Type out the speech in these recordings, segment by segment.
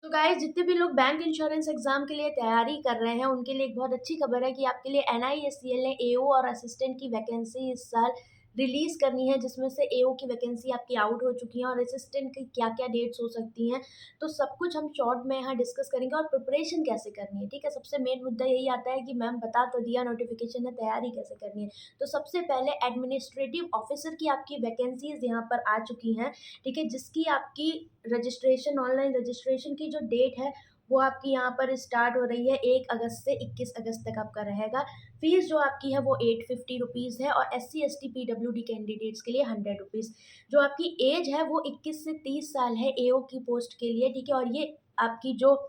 तो गाइस जितने भी लोग बैंक इंश्योरेंस एग्जाम के लिए तैयारी कर रहे हैं उनके लिए एक बहुत अच्छी खबर है कि आपके लिए एनआईएससीएल ने एओ और असिस्टेंट की वैकेंसी इस साल रिलीज करनी है, जिसमें से एओ की वैकेंसी आपकी आउट हो चुकी है और असिस्टेंट की क्या क्या डेट्स हो सकती हैं। तो सब कुछ हम शॉर्ट में यहाँ डिस्कस करेंगे और प्रिपरेशन कैसे करनी है। ठीक है, सबसे मेन मुद्दा यही आता है कि मैम बता तो दिया नोटिफिकेशन है, तैयारी कैसे करनी है। तो सबसे पहले एडमिनिस्ट्रेटिव ऑफिसर की आपकी वैकेंसीज यहाँ पर आ चुकी हैं। ठीक है, जिसकी आपकी रजिस्ट्रेशन, ऑनलाइन रजिस्ट्रेशन की जो डेट है वो आपकी यहाँ पर स्टार्ट हो रही है 1 अगस्त से 21 अगस्त तक आपका रहेगा। फीस जो आपकी है वो 850 रुपीज़ है और SC ST PWD कैंडिडेट्स के लिए 100 रुपीज़। जो आपकी एज है वो 21 से 30 साल है एओ की पोस्ट के लिए। ठीक है, और ये आपकी जो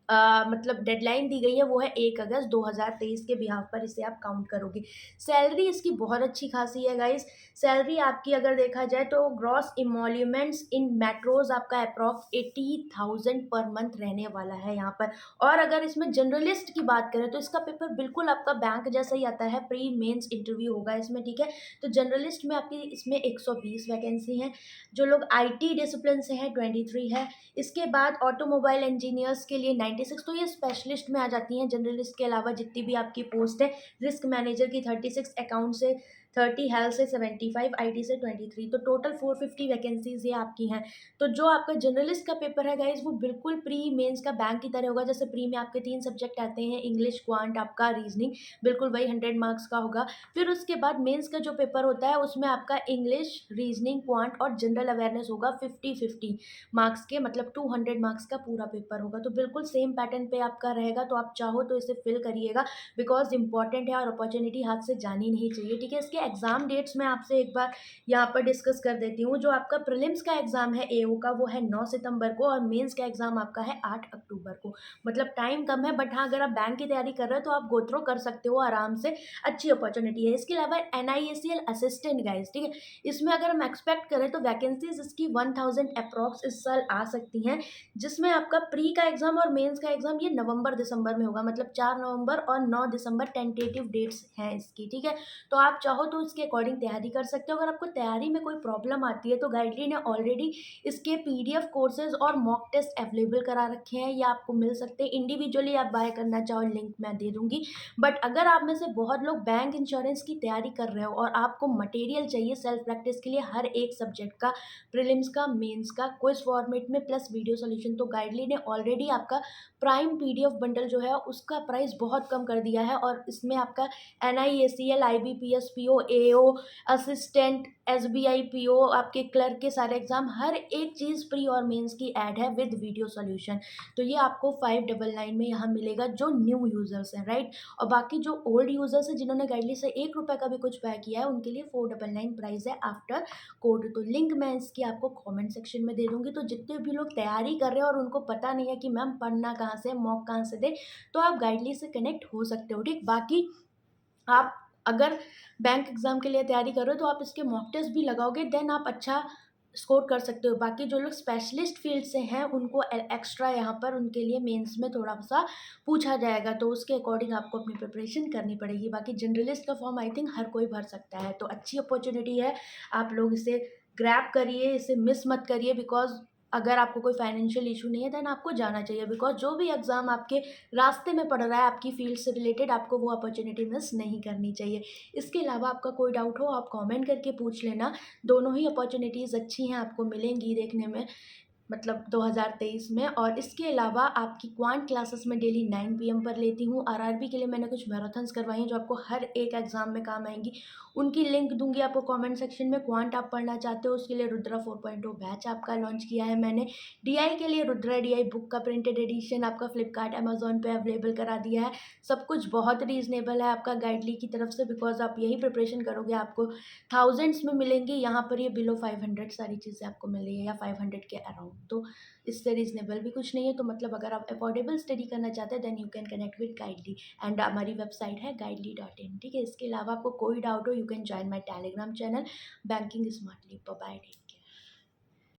मतलब डेडलाइन दी गई है वो है 1 अगस्त 2023 के बिहाफ पर इसे आप काउंट करोगे। सैलरी इसकी बहुत अच्छी खासी है गाइस। सैलरी आपकी अगर देखा जाए तो ग्रॉस इमोल्यूमेंट्स इन मेट्रोज आपका अप्रॉक्स 80,000 पर मंथ रहने वाला है यहाँ पर। और अगर इसमें जनरलिस्ट की बात करें तो इसका पेपर बिल्कुल आपका बैंक जैसा ही आता है, प्री मेंस इंटरव्यू होगा इसमें। ठीक है, तो जनरलिस्ट में आपकी इसमें 120 वैकेंसी हैं। जो लोग IT डिसिप्लिन से हैं 23 है। इसके बाद ऑटोमोबाइल इंजीनियर्स के लिए 96, तो ये स्पेशलिस्ट में आ जाती हैं। जनरलिस्ट के अलावा जितनी भी आपकी पोस्ट है, रिस्क मैनेजर की 36, अकाउंट से 30, हेल्थ से 75, IT से 23, तो टोटल 450 वैकेंसीज ये आपकी हैं। तो जो आपका जर्नलिस्ट का पेपर है गाइज वो बिल्कुल प्री मेंस का बैंक की तरह होगा। जैसे प्री में आपके 3 सब्जेक्ट आते हैं, इंग्लिश, क्वांट, आपका रीजनिंग, बिल्कुल वही 100 मार्क्स का होगा। फिर उसके बाद मेंस का जो पेपर होता है उसमें आपका इंग्लिश, रीजनिंग, क्वांट और जनरल अवेयरनेस होगा 50-50 मार्क्स के, मतलब 200 मार्क्स का पूरा पेपर होगा। तो बिल्कुल सेम पैटर्न पे आपका रहेगा, तो आप चाहो तो इसे फिल करिएगा बिकॉज इंपॉर्टेंट है और अपॉर्चुनिटी हाथ से जानी नहीं चाहिए। ठीक है, इसके एग्जाम डेट्स मैं आपसे एक बार यहाँ पर डिस्कस कर देती हूँ। जो आपका प्रीलिम्स का एग्जाम है एओ का वो है 9 सितंबर को और मेंस का एग्जाम आपका है 8 अक्टूबर को। मतलब टाइम कम है, बट हाँ अगर आप बैंक की तैयारी कर रहे हो तो आप गो थ्रू कर सकते हो आराम से, अच्छी अपॉर्चुनिटी है। इसके अलावा NIACL असिस्टेंट गाइज, ठीक है, इसमें अगर हम एक्सपेक्ट करें तो वैकेंसीज इसकी 1000 अप्रॉक्स इस साल आ सकती हैं। जिसमें आपका प्री का एग्जाम और मेंस का एग्जाम ये नवंबर दिसंबर में होगा, मतलब 4 नवंबर और 9 दिसंबर टेंटेटिव डेट्स हैं इसकी। ठीक है, तो आप चाहो तो इसके अकॉर्डिंग तैयारी कर सकते हो। अगर आपको तैयारी में कोई प्रॉब्लम आती है तो गाइडली ने ऑलरेडी इसके PDF कोर्सेज और मॉक टेस्ट अवेलेबल करा रखे हैं, या आपको मिल सकते हैं। इंडिविजुअली आप बाय करना चाहो लिंक मैं दे दूंगी। बट अगर आप में से बहुत लोग बैंक इंश्योरेंस की तैयारी कर रहे हो और आपको मटेरियल चाहिए सेल्फ प्रैक्टिस के लिए हर एक सब्जेक्ट का, प्रीलिम्स का, मेंस का, क्विज फॉर्मेट में प्लस वीडियो सॉल्यूशन, तो गाइडली ने ऑलरेडी आपका प्राइम PDF बंडल जो है उसका प्राइस बहुत कम कर दिया है। और इसमें आपका NIACL, IBPS PO, AO assistant, SBI PO, आपके क्लर्क के सारे एग्जाम, हर एक चीज़ प्री और मेंस की ऐड है विद वीडियो सॉल्यूशन। तो ये आपको 599 में यहाँ मिलेगा जो न्यू यूजर्स हैं, राइट। और बाकी जो ओल्ड यूजर्स हैं जिन्होंने गाइडली से 1 रुपये का भी कुछ पे किया है उनके लिए 499 प्राइस है आफ्टर कोड। तो लिंक मैं इसकी आपको कमेंट सेक्शन में दे दूंगी। तो जितने भी लोग तैयारी कर रहे हैं और उनको पता नहीं है कि मैम पढ़ना कहाँ से, मॉक कहाँ से दे, तो आप गाइडली से कनेक्ट हो सकते हो। ठीक, बाकी आप अगर बैंक एग्जाम के लिए तैयारी कर रहे हो तो आप इसके मॉक टेस्ट भी लगाओगे, देन आप अच्छा स्कोर कर सकते हो। बाकी जो लोग स्पेशलिस्ट फील्ड से हैं उनको एक्स्ट्रा यहाँ पर उनके लिए मेंस में थोड़ा सा पूछा जाएगा, तो उसके अकॉर्डिंग आपको अपनी प्रिपरेशन करनी पड़ेगी। बाकी जनरलिस्ट का फॉर्म आई थिंक हर कोई भर सकता है, तो अच्छी अपॉर्चुनिटी है। आप लोग इसे ग्रैब करिए, इसे मिस मत करिए। बिकॉज अगर आपको कोई फाइनेंशियल इशू नहीं है देन आपको जाना चाहिए। बिकॉज जो भी एग्ज़ाम आपके रास्ते में पड़ रहा है आपकी फील्ड से रिलेटेड, आपको वो अपॉर्चुनिटी मिस नहीं करनी चाहिए। इसके अलावा आपका कोई डाउट हो आप कमेंट करके पूछ लेना। दोनों ही अपॉर्चुनिटीज़ अच्छी हैं, आपको मिलेंगी देखने में, मतलब 2023 में। और इसके अलावा आपकी क्वांट क्लासेस में डेली 9 PM पर लेती हूँ। RRB के लिए मैंने कुछ मैराथन्स करवाई हैं जो आपको हर एक एग्जाम में काम आएंगी, उनकी लिंक दूंगी आपको कमेंट सेक्शन में। क्वांट आप पढ़ना चाहते हो उसके लिए रुद्रा 4.0 बैच आपका लॉन्च किया है मैंने। DI के लिए रुद्रा DI बुक का प्रिंटेड एडिशन आपका फ्लिपकार्ट, अमेजोन पे अवेलेबल करा दिया है। सब कुछ बहुत रीजनेबल है आपका गाइडली की तरफ से, बिकॉज आप यही प्रिपरेशन करोगे आपको थाउजेंड्स में मिलेंगी। यहाँ पर ये बिलो 500 सारी चीज़ें आपको मिल रही है, या 500 के अराउंड। तो इससे रीजनेबल भी कुछ नहीं है। तो मतलब अगर आप अफोर्डेबल स्टडी करना चाहते हैं then you can connect with Guidely, and हमारी वेबसाइट है guidely.in। ठीक है, इसके अलावा आपको कोई डाउट हो you can join my Telegram channel banking smartly. Bye.